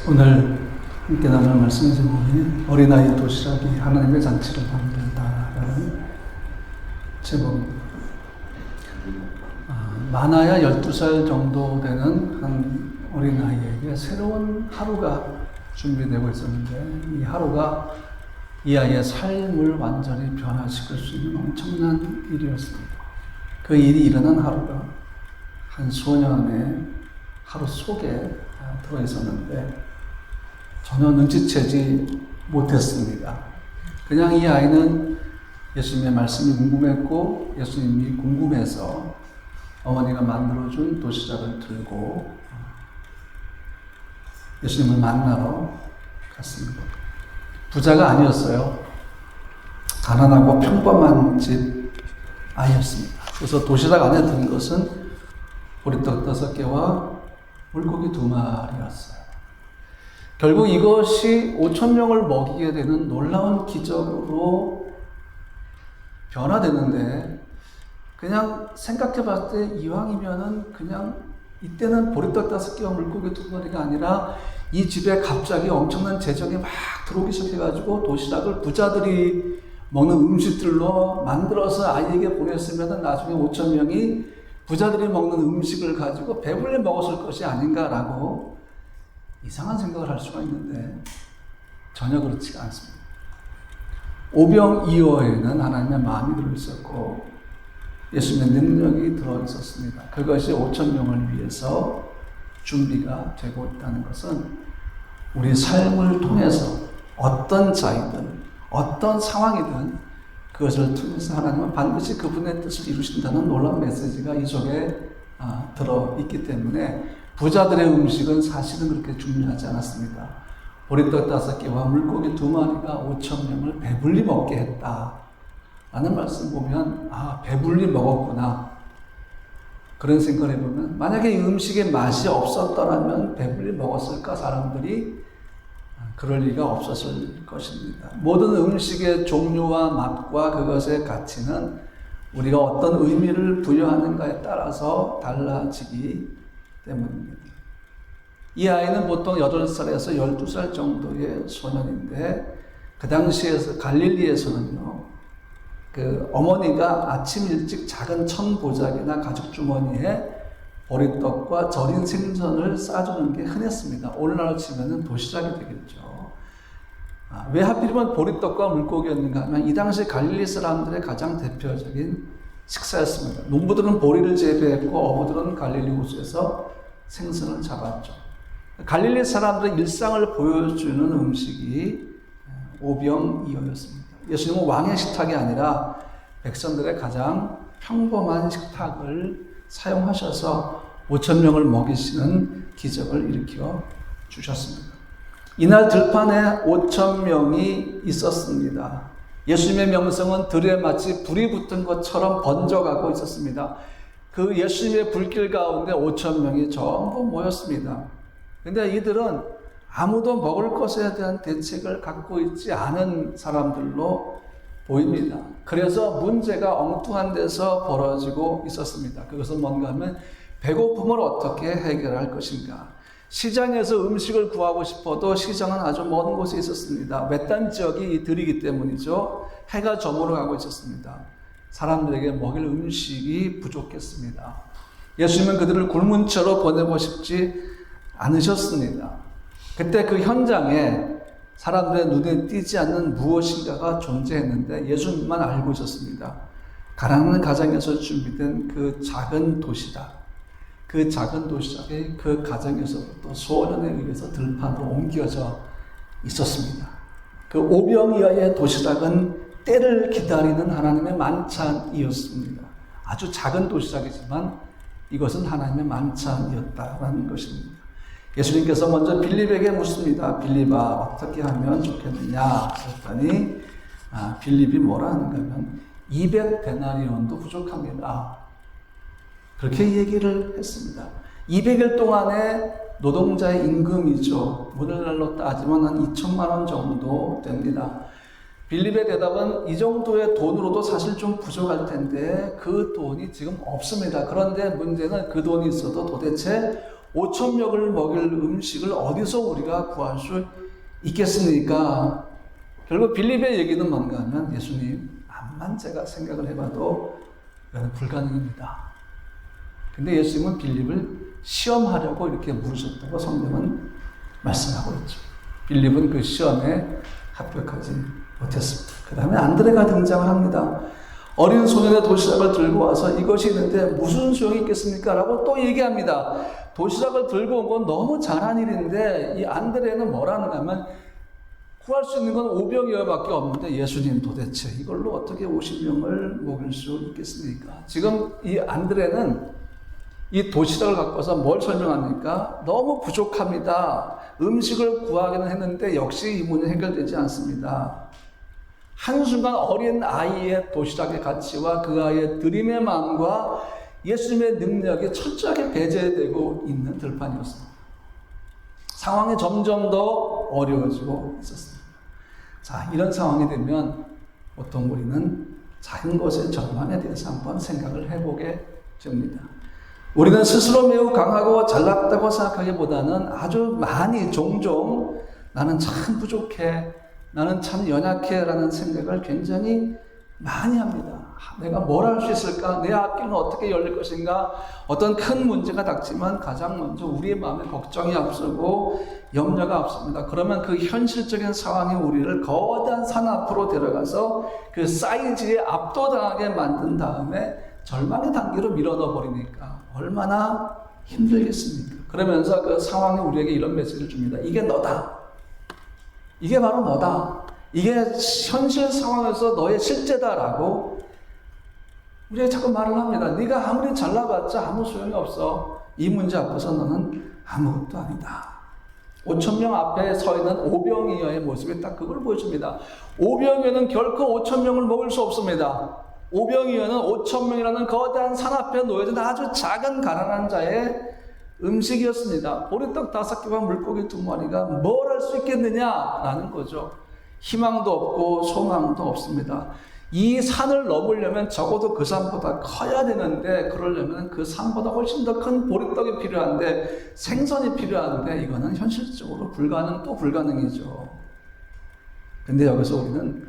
오늘 함께 나눌 말씀의 제목이 어린아이 도시락이 하나님의 잔치를 만든다라는 제목입니다. 많아야 12살 정도 되는 한 어린아이에게 새로운 하루가 준비되고 있었는데 이 하루가 이 아이의 삶을 완전히 변화시킬 수 있는 엄청난 일이었습니다. 그 일이 일어난 하루가 한 소년의 하루 속에 들어있었는데 전혀 눈치채지 못했습니다. 그냥 이 아이는 예수님의 말씀이 궁금했고 예수님이 궁금해서 어머니가 만들어준 도시락을 들고 예수님을 만나러 갔습니다. 부자가 아니었어요. 가난하고 평범한 집 아이였습니다. 그래서 도시락 안에 든 것은 보리떡 5개와 물고기 2마리였어요. 결국 이것이 5,000명을 먹이게 되는 놀라운 기적으로 변화되는데 그냥 생각해 봤을 때 이왕이면은 그냥 이때는 보리떡 5개와 물고기 2마리가 아니라 이 집에 갑자기 엄청난 재정이 막 들어오기 시작해가지고 도시락을 부자들이 먹는 음식들로 만들어서 아이에게 보냈으면 나중에 5,000명이 부자들이 먹는 음식을 가지고 배불리 먹었을 것이 아닌가라고 이상한 생각을 할 수가 있는데 전혀 그렇지가 않습니다. 오병이어에는 하나님의 마음이 들어있었고 예수님의 능력이 들어있었습니다. 그것이 5,000명을 위해서 준비가 되고 있다는 것은 우리 삶을 통해서 어떤 자이든 어떤 상황이든 그것을 통해서 하나님은 반드시 그분의 뜻을 이루신다는 놀라운 메시지가 이 속에 들어있기 때문에 부자들의 음식은 사실은 그렇게 중요하지 않았습니다. 보리떡 5개와 물고기 2마리가 5,000명을 배불리 먹게 했다 라는 말씀 보면 배불리 먹었구나 그런 생각을 해보면 만약에 이 음식의 맛이 없었더라면 배불리 먹었을까 사람들이? 그럴 리가 없었을 것입니다. 모든 음식의 종류와 맛과 그것의 가치는 우리가 어떤 의미를 부여하는가에 따라서 달라지기 때문입니다. 이 아이는 보통 8살에서 12살 정도의 소년인데 그 당시에서 갈릴리에서는요 그 어머니가 아침 일찍 작은 천보자기나 가죽 주머니에 보리떡과 절인 생선을 싸주는 게 흔했습니다. 오늘날로 치면은 도시락이 되겠죠. 왜 하필이면 보리떡과 물고기였는가 하면 이 당시 갈릴리 사람들의 가장 대표적인 식사였습니다. 농부들은 보리를 재배했고 어부들은 갈릴리 호수에서 생선을 잡았죠. 갈릴리 사람들의 일상을 보여주는 음식이 오병이어였습니다. 예수님은 왕의 식탁이 아니라 백성들의 가장 평범한 식탁을 사용하셔서 5,000명을 먹이시는 기적을 일으켜 주셨습니다. 이날 들판에 5,000명이 있었습니다. 예수님의 명성은 들에 마치 불이 붙은 것처럼 번져가고 있었습니다. 그 예수님의 불길 가운데 5,000명이 전부 모였습니다. 그런데 이들은 아무도 먹을 것에 대한 대책을 갖고 있지 않은 사람들로 보입니다. 그래서 문제가 엉뚱한 데서 벌어지고 있었습니다. 그것은 뭔가 하면 배고픔을 어떻게 해결할 것인가. 시장에서 음식을 구하고 싶어도 시장은 아주 먼 곳에 있었습니다. 외딴 지역이 이 들이기 때문이죠. 해가 저물어 가고 있었습니다. 사람들에게 먹일 음식이 부족했습니다. 예수님은 그들을 굶은 채로 보내고 싶지 않으셨습니다. 그때 그 현장에 사람들의 눈에 띄지 않는 무엇인가가 존재했는데 예수님만 알고 있었습니다. 가난한 가정에서 준비된 그 작은 도시락, 그 작은 도시락이 그 가정에서부터 소년에 의해서 들판으로 옮겨져 있었습니다. 그 오병이어의 도시락은 때를 기다리는 하나님의 만찬이었습니다. 아주 작은 도시락이지만 이것은 하나님의 만찬이었다라는 것입니다. 예수님께서 먼저 빌립에게 묻습니다. 빌립아, 어떻게 하면 좋겠느냐? 그랬더니 빌립이 뭐라 하는가 하면 200데나리온도 부족합니다. 그렇게 얘기를 했습니다. 200일 동안의 노동자의 임금이죠. 오늘날로 따지면 한 2천만 원 정도 됩니다. 빌립의 대답은 이 정도의 돈으로도 사실 좀 부족할 텐데 그 돈이 지금 없습니다. 그런데 문제는 그 돈이 있어도 도대체 5천 명을 먹일 음식을 어디서 우리가 구할 수 있겠습니까? 결국 빌립의 얘기는 뭔가 하면 예수님, 암만 제가 생각을 해봐도 이거는 불가능입니다. 근데 예수님은 빌립을 시험하려고 이렇게 물으셨다고 성경은 말씀하고 있죠. 빌립은 그 시험에 합격하지 못했습니다. 그 다음에 안드레가 등장을 합니다. 어린 소년의 도시락을 들고 와서 이것이 있는데 무슨 소용이 있겠습니까? 라고 또 얘기합니다. 도시락을 들고 온 건 너무 잘한 일인데 이 안드레는 뭐라는가 하면 구할 수 있는 건 5병이어밖에 없는데 예수님 도대체 이걸로 어떻게 50명을 먹일 수 있겠습니까? 지금 이 안드레는 이 도시락을 갖고서 뭘 설명합니까? 너무 부족합니다. 음식을 구하기는 했는데 역시 이 문제는 해결되지 않습니다. 한순간 어린 아이의 도시락의 가치와 그 아이의 드림의 마음과 예수님의 능력이 철저하게 배제되고 있는 들판이었습니다. 상황이 점점 더 어려워지고 있었습니다. 자, 이런 상황이 되면 보통 우리는 작은 것의 절망에 대해서 한번 생각을 해보게 됩니다. 우리는 스스로 매우 강하고 잘났다고 생각하기보다는 아주 많이 종종 나는 참 부족해, 나는 참 연약해 라는 생각을 굉장히 많이 합니다. 내가 뭘 할 수 있을까? 내 앞길은 어떻게 열릴 것인가? 어떤 큰 문제가 닥치면 가장 먼저 우리의 마음에 걱정이 앞서고 염려가 앞섭니다. 그러면 그 현실적인 상황이 우리를 거대한 산 앞으로 데려가서 그 사이즈에 압도당하게 만든 다음에 절망의 단계로 밀어넣어 버리니까 얼마나 힘들겠습니까? 그러면서 그 상황이 우리에게 이런 메시지를 줍니다. 이게 너다. 이게 바로 너다. 이게 현실 상황에서 너의 실제다라고 우리가 자꾸 말을 합니다. 네가 아무리 잘나봤자 아무 소용이 없어. 이 문제 앞에서 너는 아무것도 아니다. 5,000명 앞에 서 있는 오병이어의 모습이 딱 그걸 보여줍니다. 오병이어는 결코 5,000명을 먹을 수 없습니다. 오병이어는 5,000명이라는 거대한 산 앞에 놓여진 아주 작은 가난한 자의 음식이었습니다. 보리떡 5개와 물고기 2마리가 뭘 할 수 있겠느냐라는 거죠. 희망도 없고 소망도 없습니다. 이 산을 넘으려면 적어도 그 산보다 커야 되는데 그러려면 그 산보다 훨씬 더 큰 보리떡이 필요한데 생선이 필요한데 이거는 현실적으로 또 불가능이죠. 근데 여기서 우리는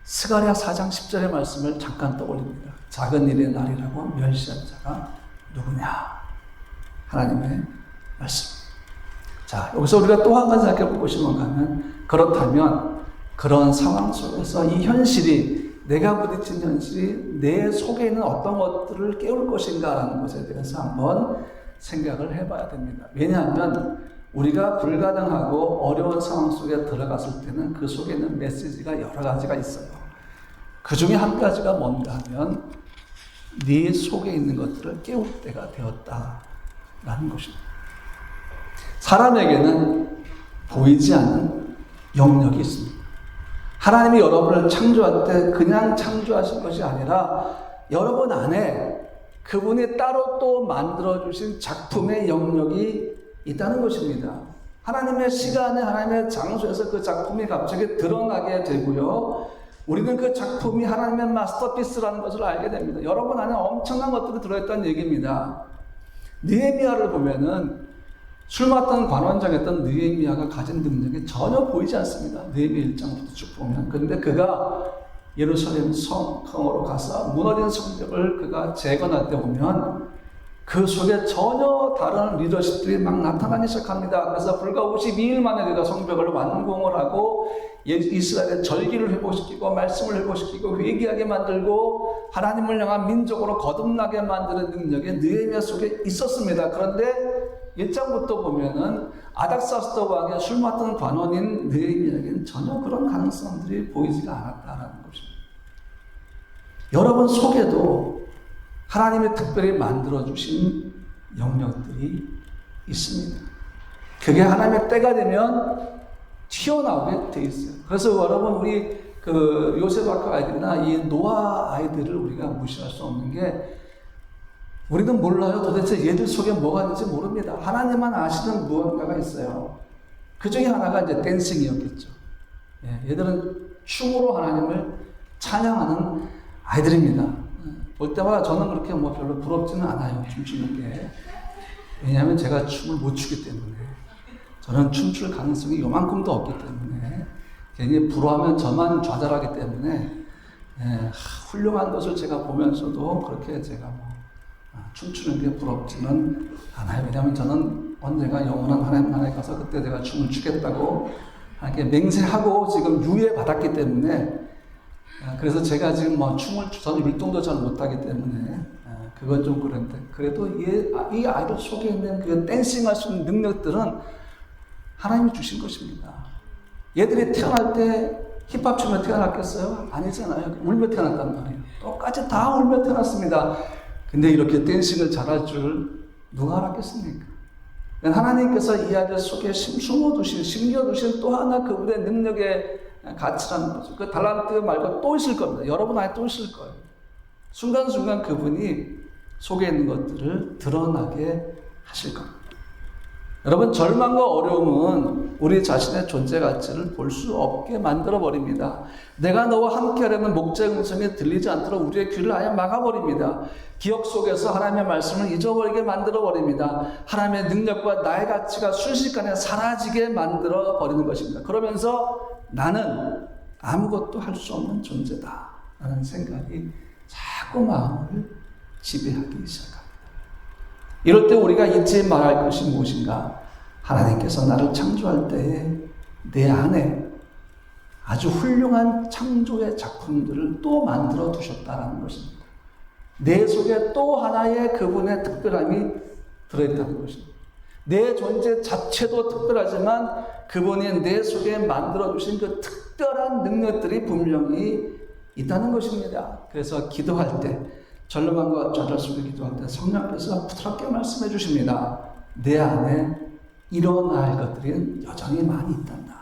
스가랴 4장 10절의 말씀을 잠깐 떠올립니다. 작은 일의 날이라고 멸시한 자가 누구냐? 하나님의 말씀. 자, 여기서 우리가 또 한 가지 생각해 보고 싶은 건가 하면 그렇다면 그런 상황 속에서 이 현실이 내가 부딪힌 현실이 내 속에 있는 어떤 것들을 깨울 것인가라는 것에 대해서 한번 생각을 해봐야 됩니다. 왜냐하면 우리가 불가능하고 어려운 상황 속에 들어갔을 때는 그 속에 있는 메시지가 여러 가지가 있어요. 그 중에 한 가지가 뭔가 하면 네 속에 있는 것들을 깨울 때가 되었다라는 것입니다. 사람에게는 보이지 않는 영역이 있습니다. 하나님이 여러분을 창조할 때 그냥 창조하신 것이 아니라 여러분 안에 그분이 따로 또 만들어주신 작품의 영역이 있다는 것입니다. 하나님의 시간에 하나님의 장소에서 그 작품이 갑자기 드러나게 되고요. 우리는 그 작품이 하나님의 마스터피스라는 것을 알게 됩니다. 여러분 안에 엄청난 것들이 들어있다는 얘기입니다. 느헤미야를 보면은 술 맡던 관원장이었던 느헤미야가 가진 능력이 전혀 보이지 않습니다. 느헤미야 1장부터 쭉 보면. 그런데 그가 예루살렘 성으로 가서 무너진 성벽을 그가 재건할 때 보면 그 속에 전혀 다른 리더십들이 막 나타나기 시작합니다. 그래서 불과 52일 만에 그가 성벽을 완공을 하고 이스라엘의 절기를 회복시키고 말씀을 회복시키고 회개하게 만들고 하나님을 향한 민족으로 거듭나게 만드는 능력이 느헤미야 속에 있었습니다. 그런데 1장부터 보면은 아닥사스다 왕의 술 맡던 관원인 느헤미야에게는 전혀 그런 가능성들이 보이지가 않았다는 것입니다. 여러분 속에도 하나님이 특별히 만들어주신 영역들이 있습니다. 그게 하나님의 때가 되면 튀어나오게 돼 있어요. 그래서 여러분 우리 그 요셉 아까 아이들이나 이 노아 아이들을 우리가 무시할 수 없는 게 우리는 몰라요. 도대체 얘들 속에 뭐가 있는지 모릅니다. 하나님만 아시는 무언가가 있어요. 그 중에 하나가 이제 댄싱이었겠죠. 얘들은 춤으로 하나님을 찬양하는 아이들입니다. 볼 때마다 저는 그렇게 별로 부럽지는 않아요. 춤추는 게. 왜냐하면 제가 춤을 못 추기 때문에. 저는 춤출 가능성이 요만큼도 없기 때문에. 괜히 불어하면 저만 좌절하기 때문에 훌륭한 것을 제가 보면서도 그렇게 제가 춤추는 게 부럽지는 않아요. 왜냐하면 저는 언젠가 영원한 하나님 나라에 가서 그때 제가 춤을 추겠다고 이렇게 맹세하고 지금 유예받았기 때문에 그래서 제가 지금 저는 율동도 잘 못하기 때문에 그건 좀 그런데 그래도 이 아이들 속에 있는 그 댄싱할 수 있는 능력들은 하나님이 주신 것입니다. 얘들이 태어날 때 힙합 춤에 태어났겠어요? 아니잖아요. 울며 태어났단 말이에요. 똑같이 다 울며 태어났습니다. 근데 이렇게 댄싱을 잘할 줄 누가 알았겠습니까? 하나님께서 이 아이들 속에 심겨두신 또 하나 그분의 능력의 가치라는 거죠. 그 달란트 말고 또 있을 겁니다. 여러분 안에 또 있을 거예요. 순간순간 그분이 속에 있는 것들을 드러나게 하실 겁니다. 여러분, 절망과 어려움은 우리 자신의 존재 가치를 볼 수 없게 만들어버립니다. 내가 너와 함께하려는 목자의 음성이 들리지 않도록 우리의 귀를 아예 막아버립니다. 기억 속에서 하나님의 말씀을 잊어버리게 만들어버립니다. 하나님의 능력과 나의 가치가 순식간에 사라지게 만들어버리는 것입니다. 그러면서 나는 아무것도 할 수 없는 존재다 라는 생각이 자꾸 마음을 지배하기 시작합니다. 이럴 때 우리가 잊지 말아야 할 것이 무엇인가? 하나님께서 나를 창조할 때에 내 안에 아주 훌륭한 창조의 작품들을 또 만들어 두셨다는 것입니다. 내 속에 또 하나의 그분의 특별함이 들어있다는 것입니다. 내 존재 자체도 특별하지만 그분이 내 속에 만들어 주신 그 특별한 능력들이 분명히 있다는 것입니다. 그래서 기도할 때 절망과 좌절 속에 기도할 때 성령께서 부드럽게 말씀해 주십니다. 내 안에 일어날 것들이 여전히 많이 있단다.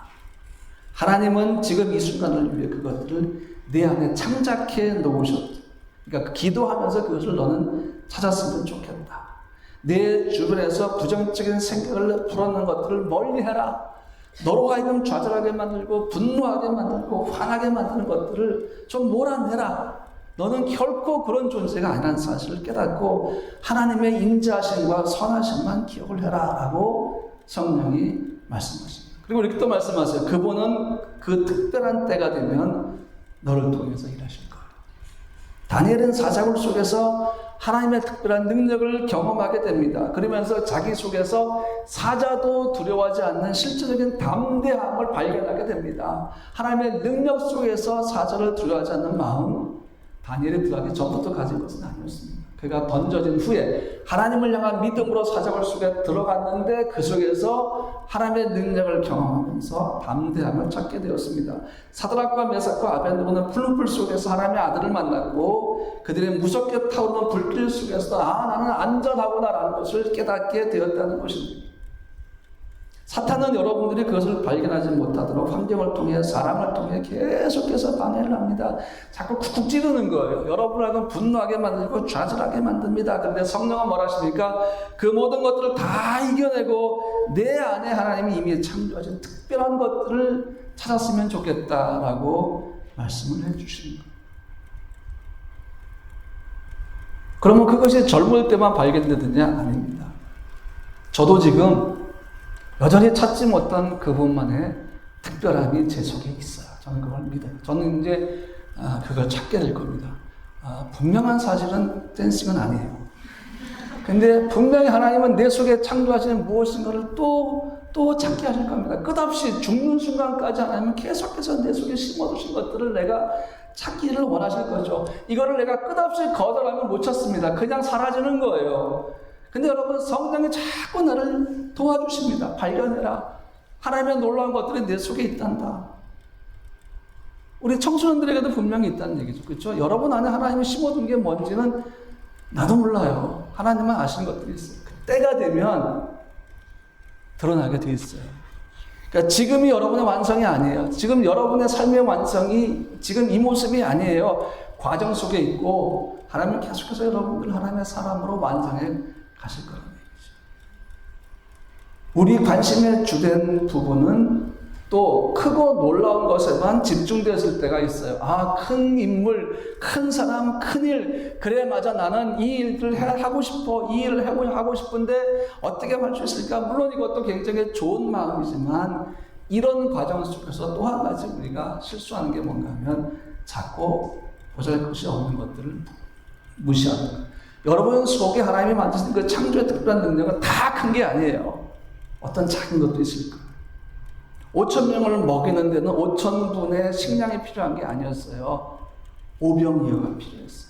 하나님은 지금 이 순간을 위해 그것들을 내 안에 창작해 놓으셨다. 그러니까 기도하면서 그것을 너는 찾았으면 좋겠다. 내 주변에서 부정적인 생각을 불어넣는 것들을 멀리해라. 너로 하여금 좌절하게 만들고 분노하게 만들고 화나게 만드는 것들을 좀 몰아내라. 너는 결코 그런 존재가 아니라는 사실을 깨닫고 하나님의 인자하심과 선하심만 기억을 해라 라고 성령이 말씀하십니다. 그리고 이렇게 또 말씀하세요. 그분은 그 특별한 때가 되면 너를 통해서 일하실 거예요. 다니엘은 사자굴 속에서 하나님의 특별한 능력을 경험하게 됩니다. 그러면서 자기 속에서 사자도 두려워하지 않는 실제적인 담대함을 발견하게 됩니다. 하나님의 능력 속에서 사자를 두려워하지 않는 마음, 다니엘이 들어가기 전부터 가진 것은 아니었습니다. 그가 던져진 후에 하나님을 향한 믿음으로 사자굴 속에 들어갔는데 그 속에서 하나님의 능력을 경험하면서 담대함을 찾게 되었습니다. 사드락과 메삭과 아벤느고는 푸른 불 속에서 하나님의 아들을 만났고 그들의 무섭게 타오르는 불길 속에서 나는 안전하구나라는 것을 깨닫게 되었다는 것입니다. 사탄은 여러분들이 그것을 발견하지 못하도록 환경을 통해 사람을 통해 계속해서 방해를 합니다. 자꾸 쿡쿡 찌르는 거예요. 여러분을 분노하게 만들고 좌절하게 만듭니다. 그런데 성령은 뭐라 하십니까? 그 모든 것들을 다 이겨내고 내 안에 하나님이 이미 창조하신 특별한 것들을 찾았으면 좋겠다라고 말씀을 해주시는 거예요. 그러면 그것이 젊을 때만 발견되느냐? 아닙니다. 저도 지금 여전히 찾지 못한 그분만의 특별함이 제 속에 있어요. 저는 그걸 믿어요. 저는 이제 그걸 찾게 될 겁니다. 분명한 사실은 댄싱은 아니에요. 근데 분명히 하나님은 내 속에 창조하시는 무엇인가를 또 찾게 하실 겁니다. 끝없이 죽는 순간까지 하나님은 계속해서 내 속에 심어두신 것들을 내가 찾기를 원하실 거죠. 이거를 내가 끝없이 거절하면 못 찾습니다. 그냥 사라지는 거예요. 근데 여러분, 성령이 자꾸 나를 도와주십니다. 발견해라. 하나님의 놀라운 것들이 내 속에 있단다. 우리 청소년들에게도 분명히 있다는 얘기죠. 그렇죠? 여러분 안에 하나님이 심어둔 게 뭔지는 나도 몰라요. 하나님만 아시는 것들이 있어요. 때가 되면 드러나게 돼 있어요. 그러니까 지금이 여러분의 완성이 아니에요. 지금 여러분의 삶의 완성이 지금 이 모습이 아니에요. 과정 속에 있고 하나님은 계속해서 여러분들 하나님의 사람으로 완성해 가실 거라는 얘기죠. 우리 관심의 주된 부분은 또 크고 놀라운 것에만 집중됐을 때가 있어요. 아, 큰 인물, 큰 사람, 큰 일. 그래, 맞아. 나는 이 일을 하고 싶어. 이 일을 하고 싶은데 어떻게 할 수 있을까? 물론 이것도 굉장히 좋은 마음이지만 이런 과정 속에서 또 한 가지 우리가 실수하는 게 뭔가 하면 자꾸 보잘것이 없는 것들을 무시하는 거예요. 여러분 속에 하나님이 만드신 그 창조의 특별한 능력은 다 큰 게 아니에요. 어떤 작은 것도 있을 거예요. 5,000명을 먹이는 데는 5,000분의 식량이 필요한 게 아니었어요. 오병이어가 필요했어요.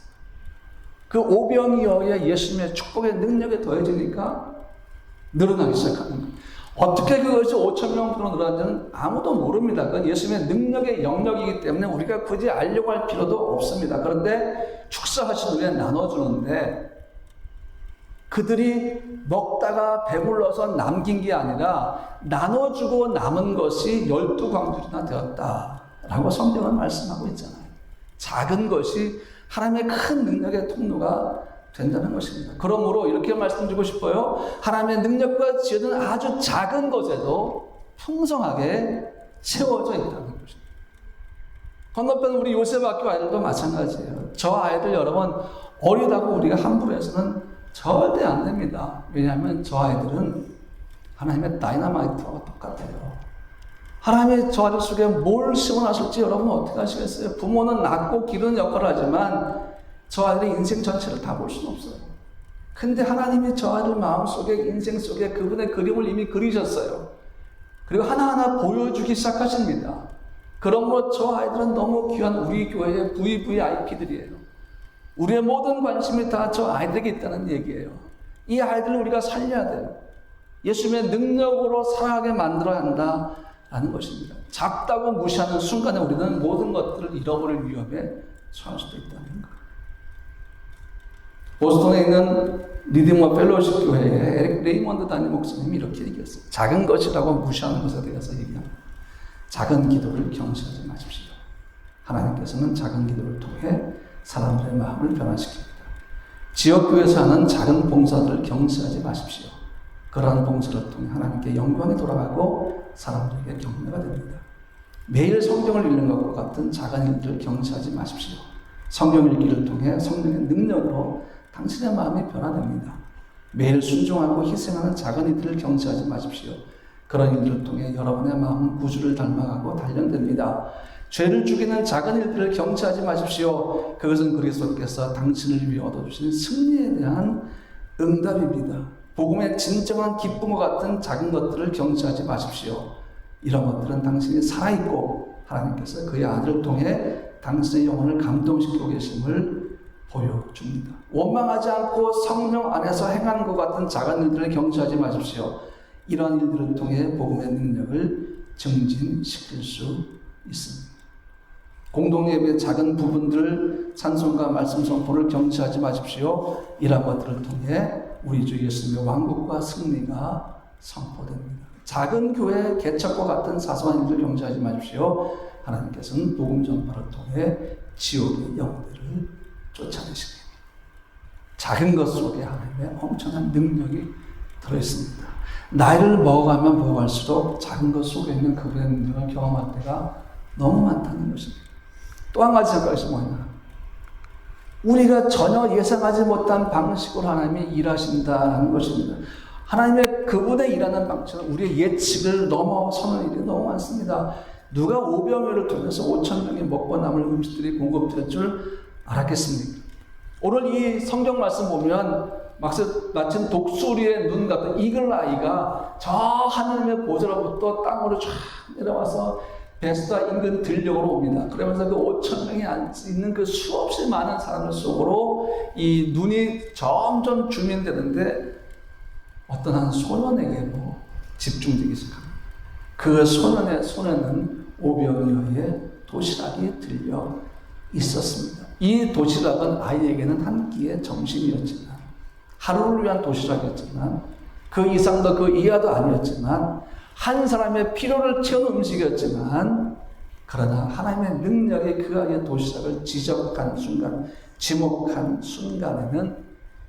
그 오병이어의 예수님의 축복의 능력이 더해지니까 늘어나기 시작하는 거예요. 어떻게 그것이 5,000명으로 늘어났는지는 아무도 모릅니다. 그건 예수님의 능력의 영역이기 때문에 우리가 굳이 알려고 할 필요도 없습니다. 그런데 축사하신 후에 나눠주는데 그들이 먹다가 배불러서 남긴 게 아니라 나눠주고 남은 것이 12광줄이나 되었다라고 성경은 말씀하고 있잖아요. 작은 것이 하나님의 큰 능력의 통로가 된다는 것입니다. 그러므로 이렇게 말씀드리고 싶어요. 하나님의 능력과 지혜는 아주 작은 것에도 풍성하게 채워져 있다는 것입니다. 건너편 우리 요셉 학교 아이들도 마찬가지예요. 저 아이들 여러분 어리다고 우리가 함부로 해서는 절대 안 됩니다. 왜냐하면 저 아이들은 하나님의 다이너마이트와 똑같아요. 하나님의 저 아이들 속에 뭘 심어놨을지 여러분 어떻게 하시겠어요? 부모는 낳고 기르는 역할을 하지만 저 아이들의 인생 전체를 다 볼 수는 없어요. 근데 하나님이 저 아이들 마음속에 인생 속에 그분의 그림을 이미 그리셨어요. 그리고 하나하나 보여주기 시작하십니다. 그러므로 저 아이들은 너무 귀한 우리 교회의 VVIP들이에요. 우리의 모든 관심이 다 저 아이들에게 있다는 얘기예요. 이 아이들을 우리가 살려야 돼요. 예수님의 능력으로 살아가게 만들어야 한다라는 것입니다. 작다고 무시하는 순간에 우리는 모든 것들을 잃어버릴 위험에 처할 수도 있다는 거예요. 보스턴에 있는 리디머 펠로우십 교회의 에릭 레이먼드 담임 목사님이 이렇게 얘기했어요. 작은 것이라고 무시하는 것에 대해서 얘기합니다. 작은 기도를 경시하지 마십시오. 하나님께서는 작은 기도를 통해 사람들의 마음을 변화시킵니다. 지역교회에서 하는 작은 봉사들을 경시하지 마십시오. 그러한 봉사를 통해 하나님께 영광이 돌아가고 사람들에게 격려가 됩니다. 매일 성경을 읽는 것과 같은 작은 일들을 경시하지 마십시오. 성경 읽기를 통해 성령의 능력으로 당신의 마음이 변화됩니다. 매일 순종하고 희생하는 작은 일들을 경시하지 마십시오. 그런 일들을 통해 여러분의 마음은 구주를 닮아가고 단련됩니다. 죄를 죽이는 작은 일들을 경시하지 마십시오. 그것은 그리스도께서 당신을 위해 얻어주신 승리에 대한 응답입니다. 복음의 진정한 기쁨과 같은 작은 것들을 경시하지 마십시오. 이런 것들은 당신이 살아있고 하나님께서 그의 아들을 통해 당신의 영혼을 감동시키고 계심을 보여줍니다. 원망하지 않고 성령 안에서 행하는 것 같은 작은 일들을 경시하지 마십시오. 이러한 일들을 통해 복음의 능력을 증진시킬 수 있습니다. 공동예배의 작은 부분들 찬송과 말씀 선포를 경시하지 마십시오. 이러한 것들을 통해 우리 주 예수님의 왕국과 승리가 선포됩니다. 작은 교회 개척과 같은 사소한 일을 경시하지 마십시오. 하나님께서는 복음 전파를 통해 지옥의 영들을 쫓아내십니다. 작은 것 속에 하나님의 엄청난 능력이 들어있습니다. 나이를 먹어가면 먹어갈수록 작은 것 속에 있는 그분의 능력을 경험할 때가 너무 많다는 것입니다. 또 한 가지 생각이 뭐냐? 우리가 전혀 예상하지 못한 방식으로 하나님이 일하신다는 것입니다. 하나님의 그분의 일하는 방식은 우리의 예측을 넘어서는 일이 너무 많습니다. 누가 오병이어를 통해서 5,000명이 먹고 남을 음식들이 공급될 줄 알았겠습니까? 오늘 이 성경 말씀 보면 마침 독수리의 눈 같은 이글아이가 저 하나님의 보좌로부터 땅으로 쫙 내려와서 베스다 인근 들녘으로 옵니다. 그러면서 그 5,000명이 앉아있는 그 수없이 많은 사람들 속으로 이 눈이 점점 주민되는데 어떤 한 소년에게로 집중되기 시작합니다. 그 소년의 손에는 오병이어의 도시락이 들려 있었습니다. 이 도시락은 아이에게는 한 끼의 점심이었지만, 하루를 위한 도시락이었지만, 그 이상도 그 이하도 아니었지만, 한 사람의 필요를 채우는 음식이었지만, 그러나 하나님의 능력이 그 아이의 도시락을 지적한 순간, 지목한 순간에는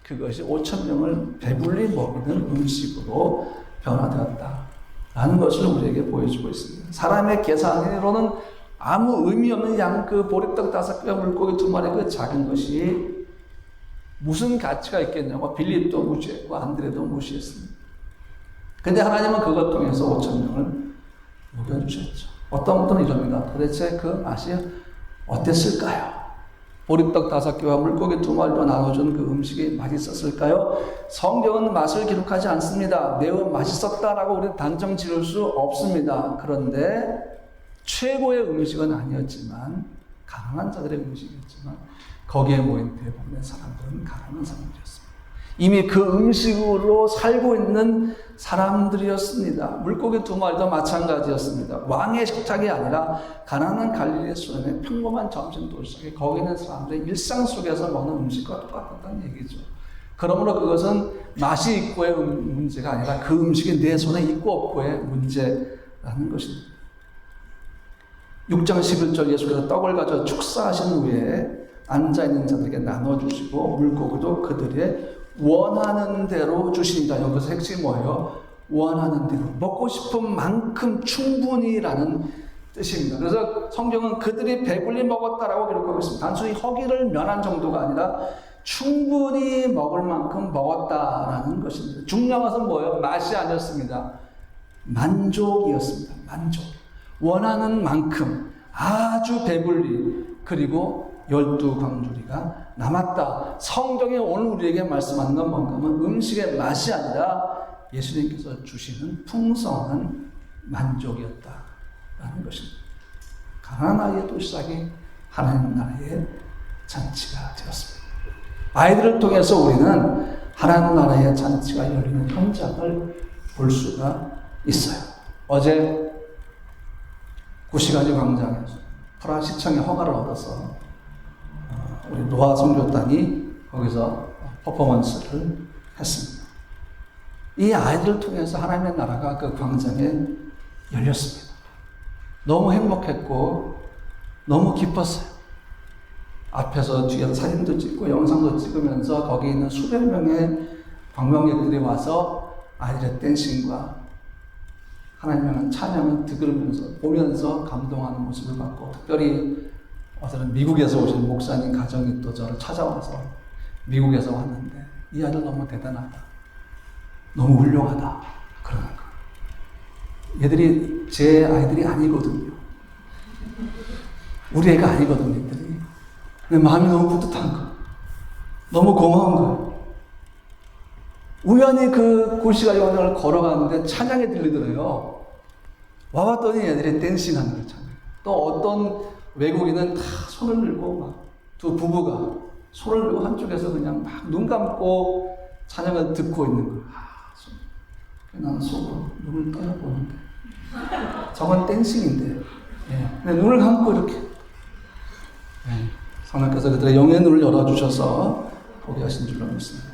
그것이 5,000명을 배불리 먹이는 음식으로 변화되었다. 라는 것을 우리에게 보여주고 있습니다. 사람의 계산으로는 아무 의미 없는 양 그 보리떡 5개와 물고기 2마리 그 작은 것이 무슨 가치가 있겠냐고 빌립도 무시했고 안드레도 무시했습니다. 근데 하나님은 그것 통해서 5,000명을 먹여주셨죠. 어떤 분들은 이럽니다. 도대체 그 맛이 어땠을까요? 보리떡 5개와 물고기 2마리로 나눠준 그 음식이 맛있었을까요? 성경은 맛을 기록하지 않습니다. 매우 맛있었다라고 우리는 단정 지을 수 없습니다. 그런데 최고의 음식은 아니었지만 가난한 자들의 음식이었지만 거기에 모인 대부분의 사람들은 가난한 사람들이었습니다. 이미 그 음식으로 살고 있는 사람들이었습니다. 물고기 2마리도 마찬가지였습니다. 왕의 식탁이 아니라 가난한 갈릴리 수렴의 평범한 점심 도시락에 거기 있는 사람들의 일상 속에서 먹는 음식과 똑같았다는 얘기죠. 그러므로 그것은 맛이 있고의 문제가 아니라 그 음식이 내 손에 있고 없고의 문제라는 것입니다. 6장 11절 예수께서 떡을 가져 축사하신 후에 앉아있는 자들에게 나눠주시고 물고기도 그들의 원하는 대로 주신다. 여기서 핵심이 뭐예요? 원하는 대로. 먹고 싶은 만큼 충분히라는 뜻입니다. 그래서 성경은 그들이 배불리 먹었다라고 기록하고 있습니다. 단순히 허기를 면한 정도가 아니라 충분히 먹을 만큼 먹었다라는 것입니다. 중요한 것은 뭐예요? 맛이 아니었습니다. 만족이었습니다. 만족. 원하는 만큼 아주 배불리 그리고 12광주리가 남았다. 성경이 오늘 우리에게 말씀하는 건 뭔가 하면 음식의 맛이 아니라 예수님께서 주시는 풍성한 만족이었다라는 것입니다. 가난한 아이의 도시락이 하나님 나라의 잔치가 되었습니다. 아이들을 통해서 우리는 하나님 나라의 잔치가 열리는 현장을 볼 수가 있어요. 어제 구시가지 광장에서 프라하 시청의 허가를 얻어서 우리 노아 선교단이 거기서 퍼포먼스를 했습니다. 이 아이들을 통해서 하나님의 나라가 그 광장에 열렸습니다. 너무 행복했고 너무 기뻤어요. 앞에서 뒤에서 사진도 찍고 영상도 찍으면서 거기 있는 수백 명의 관광객들이 와서 아이들의 댄싱과 하나님의 찬양을 들으면서 보면서 감동하는 모습을 봤고, 특별히 어제는 미국에서 오신 목사님 가정이 또 저를 찾아와서 미국에서 왔는데 이 아이들 너무 대단하다, 너무 훌륭하다 그러는 거예요. 얘들이 제 아이들이 아니거든요. 우리 애가 아니거든요. 얘들이. 근데 마음이 너무 뿌듯한 거예요. 너무 고마운 거예요. 우연히 그 구시가지 광장을 걸어가는데 찬양이 들리더래요. 와봤더니 애들이 댄싱하는 거예요. 또 어떤 외국인은 다 손을 들고 막 두 부부가 손을 들고 한쪽에서 그냥 막 눈 감고 찬양을 듣고 있는 거예요. 나는 속으로 눈을 떠여보는데 저건 댄싱인데, 근데 눈을 감고 이렇게 성령께서 그들의 영의 눈을 열어주셔서 보게 하신 줄로 믿습니다.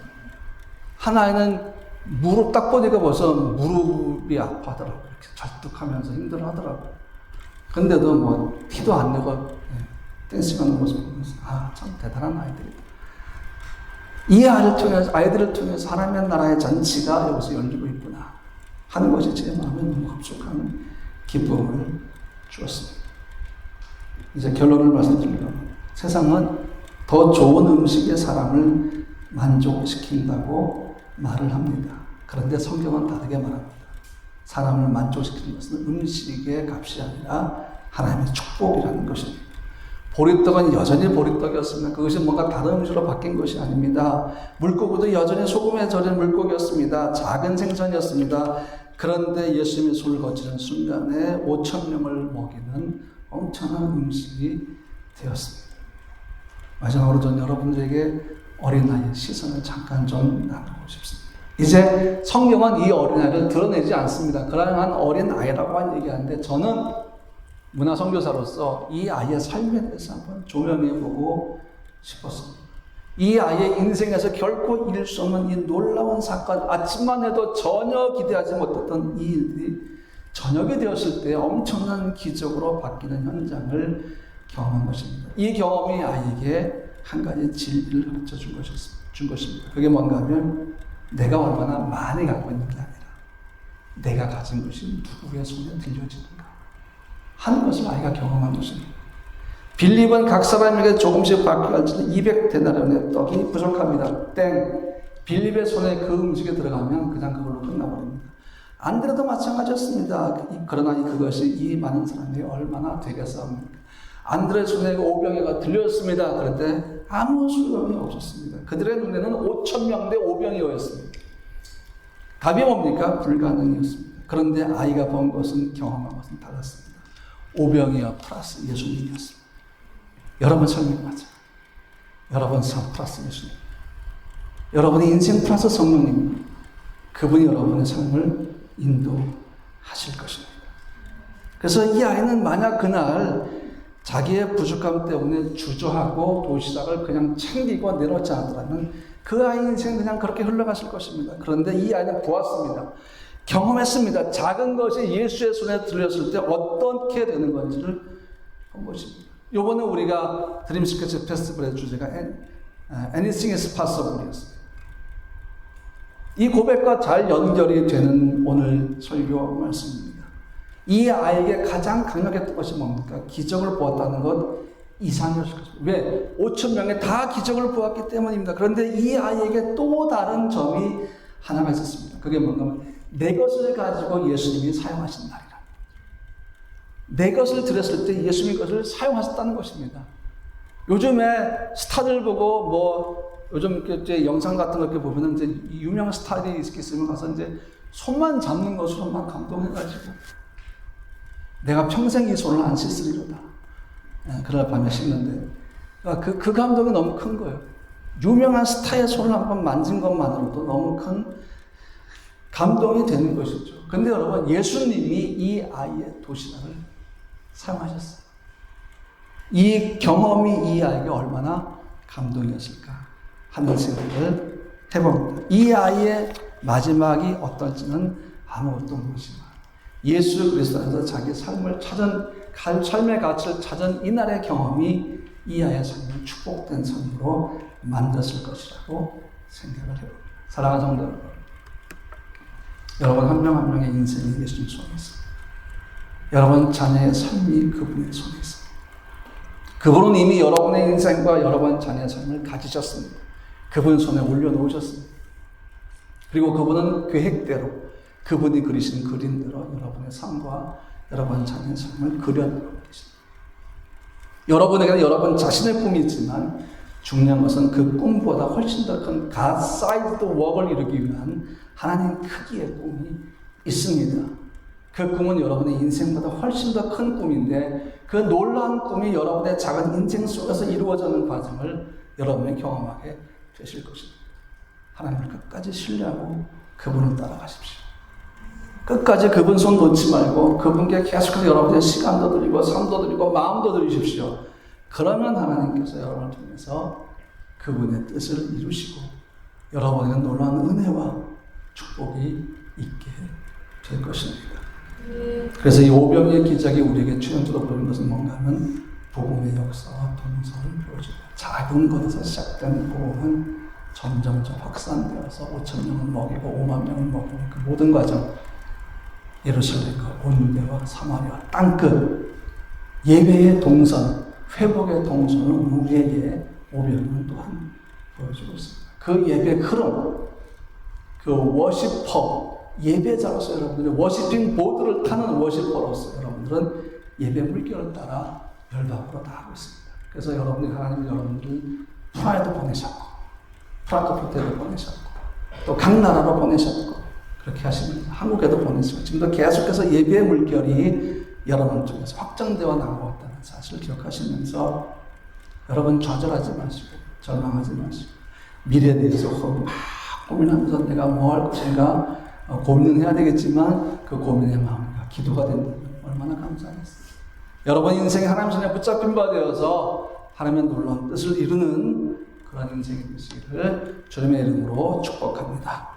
하나는 무릎 딱 보니까 벌써 무릎이 아파하더라고요. 이렇게 절뚝하면서 힘들어 하더라고요. 근데도 뭐 티도 안 내고 댄싱하는 모습을 보면서 참 대단한 아이들이다. 이 아이들을 통해서 하나님의 나라의 잔치가 여기서 열리고 있구나 하는 것이 제 마음에 너무 흡족한 기쁨을 주었습니다. 이제 결론을 말씀드리면 세상은 더 좋은 음식에 사람을 만족시킨다고 말을 합니다. 그런데 성경은 다르게 말합니다. 사람을 만족시키는 것은 음식의 값이 아니라 하나님의 축복이라는 것입니다. 보리떡은 여전히 보리떡이었습니다. 그것이 뭔가 다른 음식으로 바뀐 것이 아닙니다. 물고기도 여전히 소금에 절인 물고기였습니다. 작은 생선이었습니다. 그런데 예수님이 손을 거치는 순간에 5,000명을 먹이는 엄청난 음식이 되었습니다. 마지막으로 전 여러분들에게 어린아이의 시선을 잠깐 좀 나누고 싶습니다. 이제 성경은 이 어린아이를 드러내지 않습니다. 그러한 어린아이라고 얘기하는데 저는 문화선교사로서 이 아이의 삶에 대해서 한번 조명해보고 싶었습니다. 이 아이의 인생에서 결코 잃을 수 없는 이 놀라운 사건, 아침만 해도 전혀 기대하지 못했던 이 일들이 저녁이 되었을 때 엄청난 기적으로 바뀌는 현장을 경험한 것입니다. 이 경험이 아이에게 한 가지 진리를 가르쳐 준 것입니다. 그게 뭔가 하면 내가 얼마나 많이 갖고 있는 게 아니라 내가 가진 것이 누구의 손에 들려지는가 하는 것을 아이가 경험한 것입니다. 빌립은 각 사람에게 조금씩 받기까지 200데나리온의 떡이 부족합니다. 땡. 빌립의 손에 그 음식이 들어가면 그냥 그걸로 끝나버립니다. 안드레도 마찬가지였습니다. 그러나 그것이 이 많은 사람에게 얼마나 되겠습니까? 안드레 손에 5병이가 들렸습니다. 그런데 아무 소용이 없었습니다. 그들의 눈에는 5,000명 대 5병이었습니다. 답이 뭡니까? 불가능이었습니다. 그런데 아이가 본 것은, 경험한 것은 달랐습니다. 5병이어 플러스 예수님이었습니다. 여러분 삶이 맞아. 여러분 삶 플러스 예수님. 여러분의 인생 플러스 성령님. 그분이 여러분의 삶을 인도하실 것입니다. 그래서 이 아이는 만약 그날 자기의 부족함 때문에 주저하고 도시락을 그냥 챙기고 내놓지 않았더라면 그 아이 인생 그냥 그렇게 흘러갔을 것입니다. 그런데 이 아이는 보았습니다. 경험했습니다. 작은 것이 예수의 손에 들렸을 때 어떻게 되는 건지를 본 것입니다. 이번에 우리가 드림스케치 페스티벌의 주제가 Anything is Possible이었습니다. 이 고백과 잘 연결이 되는 오늘 설교 말씀입니다. 이 아이에게 가장 강력했던 것이 뭡니까? 기적을 보았다는 것 이상이었을 것입니다. 왜? 5,000명이 다 기적을 보았기 때문입니다. 그런데 이 아이에게 또 다른 점이 하나가 있었습니다. 그게 뭔가 하면 내 것을 가지고 예수님이 사용하신 날이라. 내 것을 드렸을 때 예수님이 그것을 사용하셨다는 것입니다. 요즘에 스타들 보고 요즘 이제 영상 같은 거 이렇게 보면은 이제 유명한 스타들이 있으면 가서 이제 손만 잡는 것으로 막 감동해가지고 내가 평생 이 손을 안 씻으리로다. 그날 밤에 씻는데 그 감동이 너무 큰 거예요. 유명한 스타의 손을 한번 만진 것만으로도 너무 큰 감동이 되는 것이죠. 근데 여러분 예수님이 이 아이의 도시락을 사용하셨어요. 이 경험이 이 아이에게 얼마나 감동이었을까 하는 생각을 해봅니다. 이 아이의 마지막이 어떨지는 아무것도 모르지만 예수 그리스도 안에서 자기 삶의 가치를 찾은 이날의 경험이 이 아이의 삶을 축복된 삶으로 만들었을 것이라고 생각을 해봅니다. 사랑하는 성도 여러분, 여러분 한 명 한 명의 인생이 예수님 손에 있습니다. 여러분 자녀의 삶이 그분의 손에 있습니다. 그분은 이미 여러분의 인생과 여러분 자녀의 삶을 가지셨습니다. 그분 손에 올려놓으셨습니다. 그리고 그분은 계획대로 그분이 그리신 그림대로 여러분의 삶과 여러분 자녀의 삶을 그려나가고 계십니다. 여러분에게는 여러분 자신의 꿈이 있지만 중요한 것은 그 꿈보다 훨씬 더 큰 God sized work을 이루기 위한 하나님 크기의 꿈이 있습니다. 그 꿈은 여러분의 인생보다 훨씬 더 큰 꿈인데 그 놀라운 꿈이 여러분의 작은 인생 속에서 이루어지는 과정을 여러분이 경험하게 되실 것입니다. 하나님을 끝까지 신뢰하고 그분을 따라가십시오. 끝까지 그분 손 놓지 말고 그분께 계속해서 여러분의 시간도 드리고 삶도 드리고 마음도 드리십시오. 그러면 하나님께서 여러분을 통해서 그분의 뜻을 이루시고 여러분에게 놀라운 은혜와 축복이 있게 될 것입니다. 그래서 이 오병이의 기적이 우리에게 최연주로 보이는 것은 뭔가 하면 복음의 역사와 동서를 보여줍니다. 작은 것에서 시작된 복음은 점점 확산되어서 5,000명을 먹이고 5만 명을 먹이고 그 모든 과정 예루살렘과 온유대와 사마리아 땅끝 예배의 동선, 회복의 동선을 우리에게 오병이는 또한 보여주고 있습니다. 그 예배의 흐름, 그 워시퍼, 예배자로서 여러분들이 워시핑 보드를 타는 워시퍼로서 여러분들은 예배 물결을 따라 열방으로 나가고 있습니다. 그래서 여러분들이 하나님은 여러분들을 프라이도 보내셨고 프랑크푸르트에도 보내셨고 또 각 나라로 보내셨고 그렇게 하십니다. 한국에도 보내시고 지금도 계속해서 예배의 물결이 여러분 쪽에서 확장되어 나가고 있다는 사실을 기억하시면서 여러분 좌절하지 마시고 절망하지 마시고 미래에 대해서 막 고민하면서 내가 뭐 할 것인가 고민은 해야 되겠지만 그 고민의 마음과 기도가 된다면 얼마나 감사하겠습니까? 여러분 인생이 하나님 손에 붙잡힌 바 되어서 하나님의 놀라운 뜻을 이루는 그런 인생이 되시기를 주님의 이름으로 축복합니다.